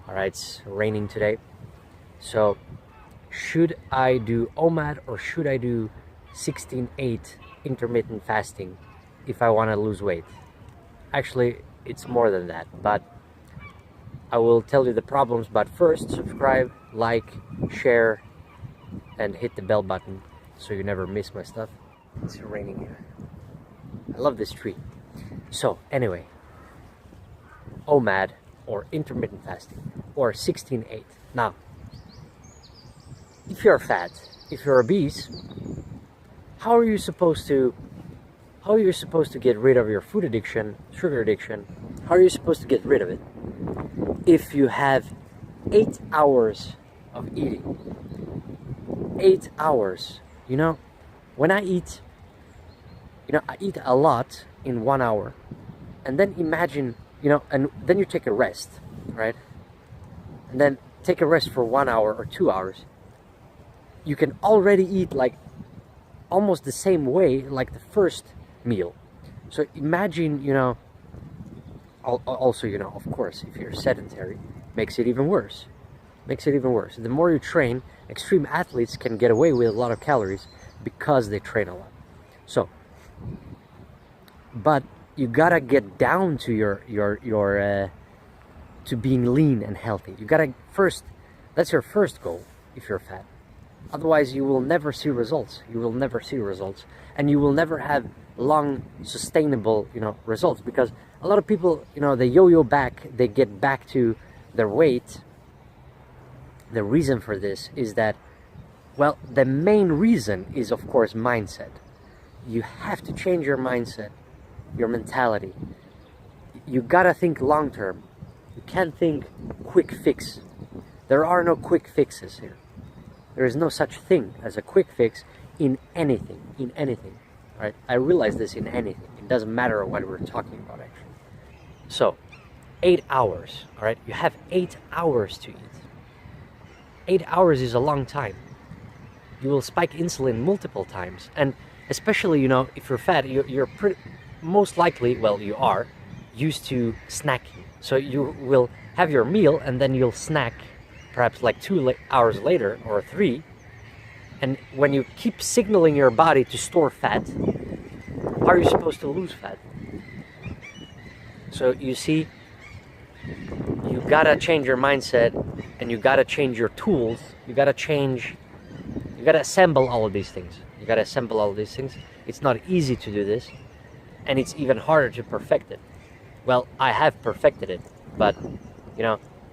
All right, it's raining today. So should I do OMAD or should I do 16-8 intermittent fasting if I want to lose weight? Actually, it's more than that, but I will tell you the problems. But first, subscribe, like, share, and hit the bell button so you never miss my stuff. It's raining here. I love this tree. So anyway, OMAD or intermittent fasting or 16-8. Now, if you're fat, if you're obese, how are you supposed to get rid of your food addiction, sugar addiction? How are you supposed to get rid of it if you have 8 hours of eating? 8 hours. You know, when I eat, I eat a lot in 1 hour, and then imagine, and then you take a rest, right? And then take a rest for 1 hour or 2 hours. You can already eat like almost the same way like the first meal. So imagine, also, of course, if you're sedentary, makes it even worse. The more you train, extreme athletes can get away with a lot of calories because they train a lot. So, but you gotta get down to your to being lean and healthy. You gotta first, that's your first goal if you're fat. Otherwise, you will never see results. And you will never have long, sustainable, results. Because a lot of people, they yo-yo back, they get back to their weight. The reason for this is that, well, the main reason is, of course, mindset. You have to change your mindset, your mentality. You gotta think long term. You can't think quick fix. There are no quick fixes here. There is no such thing as a quick fix in anything, right? I realize this in anything. It doesn't matter what we're talking about, actually. So, 8 hours, all right? You have 8 hours to eat. 8 hours is a long time. You will spike insulin multiple times. And especially, if you're fat, you're most likely, well, you are used to snacking. So you will have your meal and then you'll snack perhaps like 2 hours later or 3. And when you keep signaling your body to store fat, how are you supposed to lose fat? So you see, you gotta change your mindset and you gotta change your tools. You gotta assemble all of these things. It's not easy to do this, and it's even harder to perfect it. Well, I have perfected it, but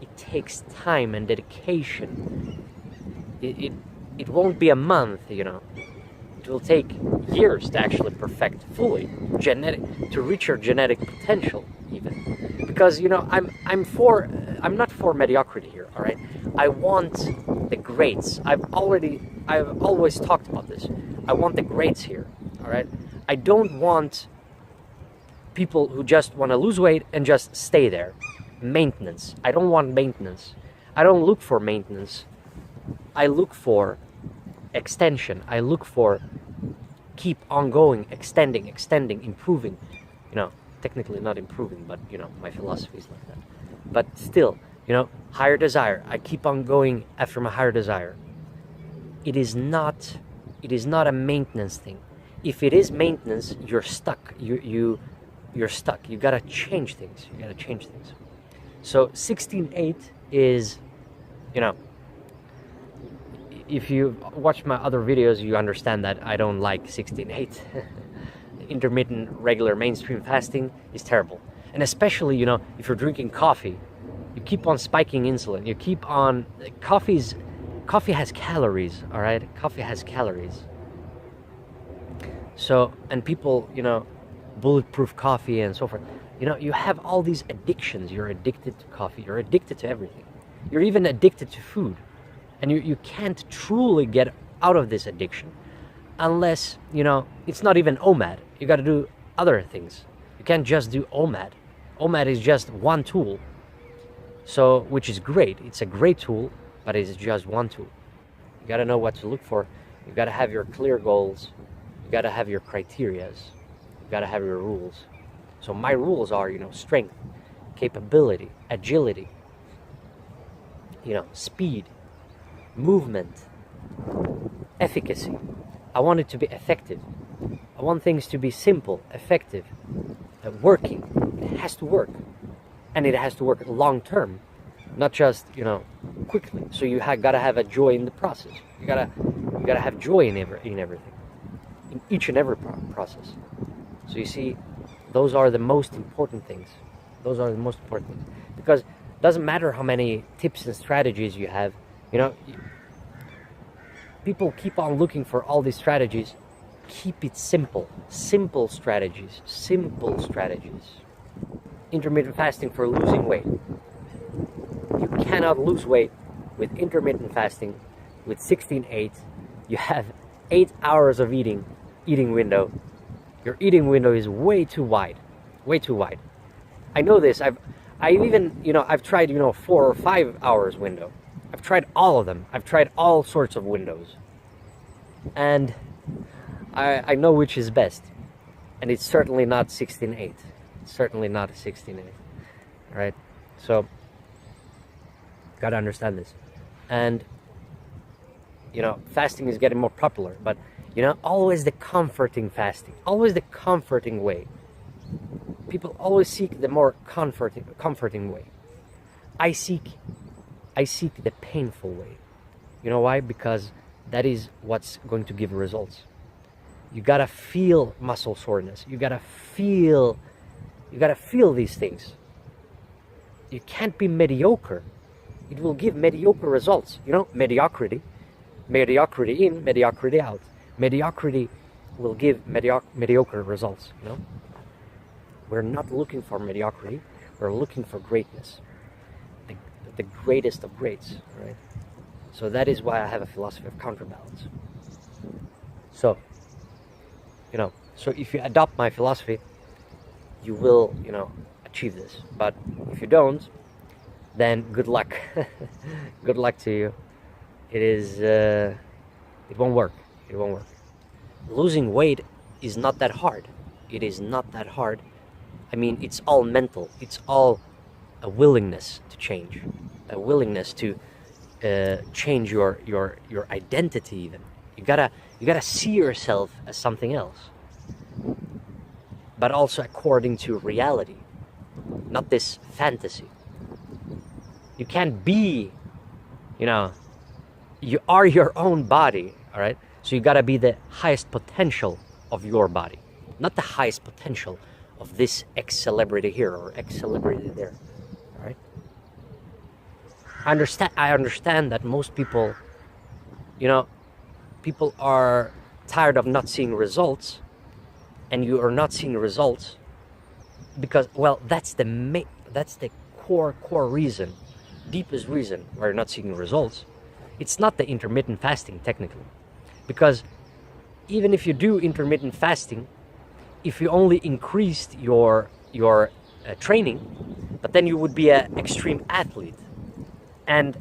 it takes time and dedication. It won't be a month, It will take years to actually perfect fully to reach your genetic potential, even. Because I'm not for mediocrity here, all right? I want the greats. I've always talked about this. I want the greats here, all right? I don't want people who just want to lose weight and just stay there. Maintenance. I don't want maintenance. I don't look for maintenance. I look for extension. I look for keep on going, extending, improving. Technically not improving, but my philosophy is like that. But still, higher desire. I keep on going after my higher desire. It is not a maintenance thing. If it is maintenance, you're stuck. You're stuck. You gotta change things. So 16-8 is, if you watch my other videos, you understand that I don't like 16-8. Intermittent, regular, mainstream fasting is terrible. And especially, if you're drinking coffee, you keep on spiking insulin. Coffee has calories, all right? Coffee has calories. So, and people, bulletproof coffee and so forth. You have all these addictions. You're addicted to coffee. You're addicted to everything. You're even addicted to food. And you can't truly get out of this addiction unless, it's not even OMAD. You got to do other things. You can't just do OMAD. OMAD is just one tool. So, which is great. It's a great tool, but it's just one tool. You got to know what to look for. You got to have your clear goals. You got to have your criterias. You got to have your rules. So my rules are, strength, capability, agility, speed, movement, efficacy. I want it to be effective. I want things to be simple, effective, working. It has to work, and it has to work long term, not just quickly. So you gotta have a joy in the process. You gotta have joy in everything, in each and every process. So you see, those are the most important things. Those are the most important things, because it doesn't matter how many tips and strategies you have. People keep on looking for all these strategies. Keep it simple. Simple strategies. Simple strategies. Intermittent fasting for losing weight. You cannot lose weight with intermittent fasting with 16/8. You have 8 hours of eating window. Your eating window is way too wide. Way too wide. I know this. I've tried 4 or 5 hours window. I've tried all of them. I've tried all sorts of windows. And I know which is best. And it's certainly not 16/8. It's certainly not 16/8. Right? So, gotta understand this. And, fasting is getting more popular. But, always the comforting fasting. Always the comforting way. People always seek the more comforting way. I seek the painful way. You know why? Because that is what's going to give results. You gotta feel muscle soreness. You gotta feel these things. You can't be mediocre. It will give mediocre results. Mediocrity in, mediocrity out. Mediocrity will give mediocre results. We're not looking for mediocrity. We're looking for greatness. The greatest of greats, right? So that is why I have a philosophy of counterbalance. So if you adopt my philosophy, you will, achieve this. But if you don't, then good luck. Good luck to you. It won't work. It won't work. Losing weight is not that hard. It is not that hard. I mean, it's all mental. It's all a willingness to change, a willingness to change your identity. Even you gotta see yourself as something else, but also according to reality, not this fantasy. You can't be, you are your own body. All right. So you gotta be the highest potential of your body, not the highest potential of this ex-celebrity here or ex-celebrity there. All right. I understand that most people, people are tired of not seeing results, and you are not seeing results because, well, that's the core reason, deepest reason why you're not seeing results. It's not the intermittent fasting technically, because even if you do intermittent fasting, if you only increased your training, but then you would be an extreme athlete. And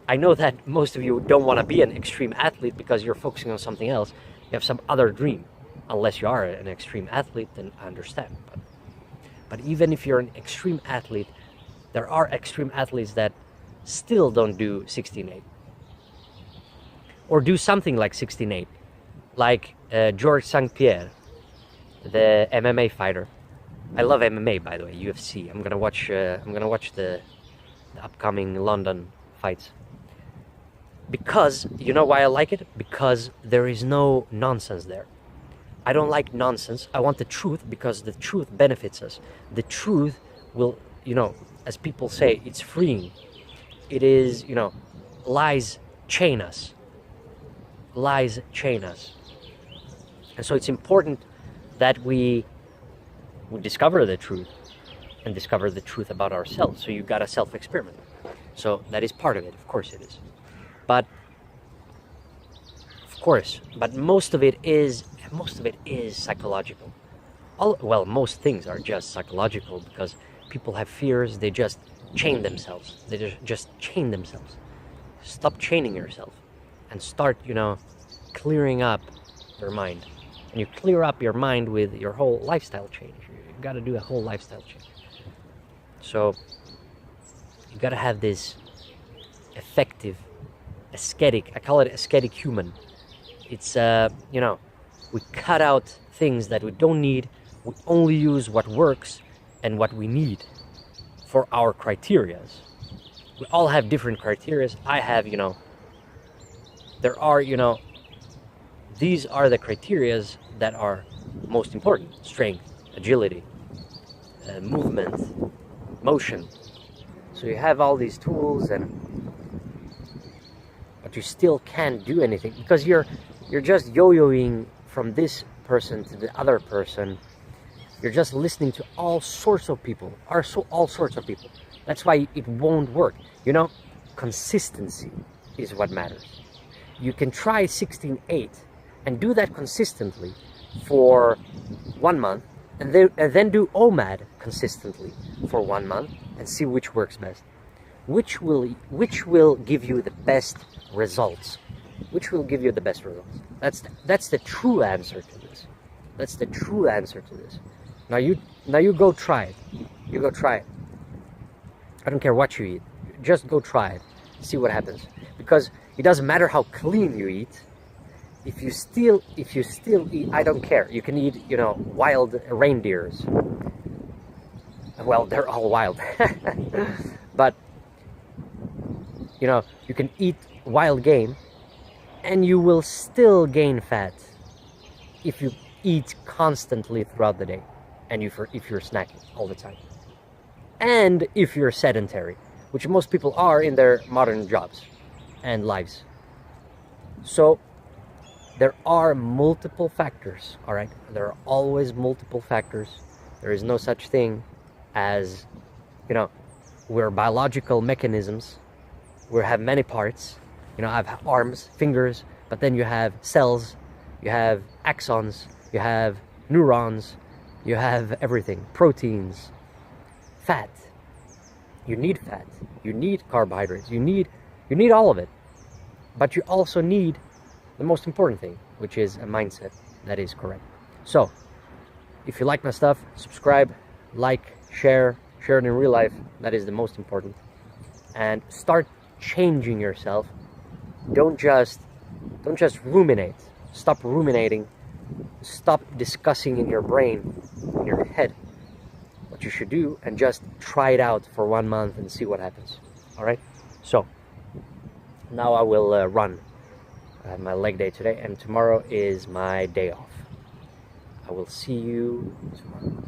I know that most of you don't want to be an extreme athlete because you're focusing on something else. You have some other dream. Unless you are an extreme athlete, then I understand. But even if you're an extreme athlete, there are extreme athletes that still don't do 16/8. Or do something like 16/8. Like Georges St. Pierre, the MMA fighter. I love MMA, by the way, UFC. I'm gonna watch the upcoming London fights. Because, you know why I like it? Because there is no nonsense there. I don't like nonsense. I want the truth because the truth benefits us. The truth will, as people say, it's freeing. It is, lies chain us. Lies chain us. And so it's important that we discover the truth and discover the truth about ourselves. So you got to self-experiment. So that is part of it. Of course it is. But most of it is psychological. Most things are just psychological because people have fears. They just chain themselves. They just chain themselves. Stop chaining yourself and start, clearing up your mind. And you clear up your mind with your whole lifestyle change. You've got to do a whole lifestyle change. So you got to have this effective, ascetic. I call it ascetic human. It's you know, we cut out things that we don't need. We only use what works and what we need for our criterias. We all have different criterias. I have, you know, there are, you know, these are the criterias that are most important: strength, agility, movement, motion. So you have all these tools, but you still can't do anything because you're just yo-yoing from this person to the other person. You're just listening to all sorts of people, all sorts of people. That's why it won't work. You know, consistency is what matters. You can try 16-8 and do that consistently for 1 month, and then do OMAD consistently for 1 month and see which works best. Which will give you the best results? Which will give you the best results? That's the true answer to this. That's the true answer to this. Now you go try it. You go try it. I don't care what you eat. Just go try it. See what happens. Because it doesn't matter how clean you eat. If you still eat, I don't care. You can eat, you know, wild reindeers. Well, they're all wild. But you know, you can eat wild game and you will still gain fat if you eat constantly throughout the day, and if you're snacking all the time, and if you're sedentary, which most people are in their modern jobs and lives. So there are multiple factors, all right? There are always multiple factors. There is no such thing as, you know, we're biological mechanisms. We have many parts. You know, I have arms, fingers, but then you have cells, you have axons, you have neurons, you have everything, proteins, fat. You need fat, you need carbohydrates, you need all of it. But you also need the most important thing, which is a mindset that is correct. So, if you like my stuff, subscribe, like, share it in real life. That is the most important. And start changing yourself. Don't just ruminate. Stop ruminating. Stop discussing in your brain, in your head, what you should do, and just try it out for 1 month and see what happens. All right. So now I will run. I have my leg day today, and tomorrow is my day off. I will see you tomorrow.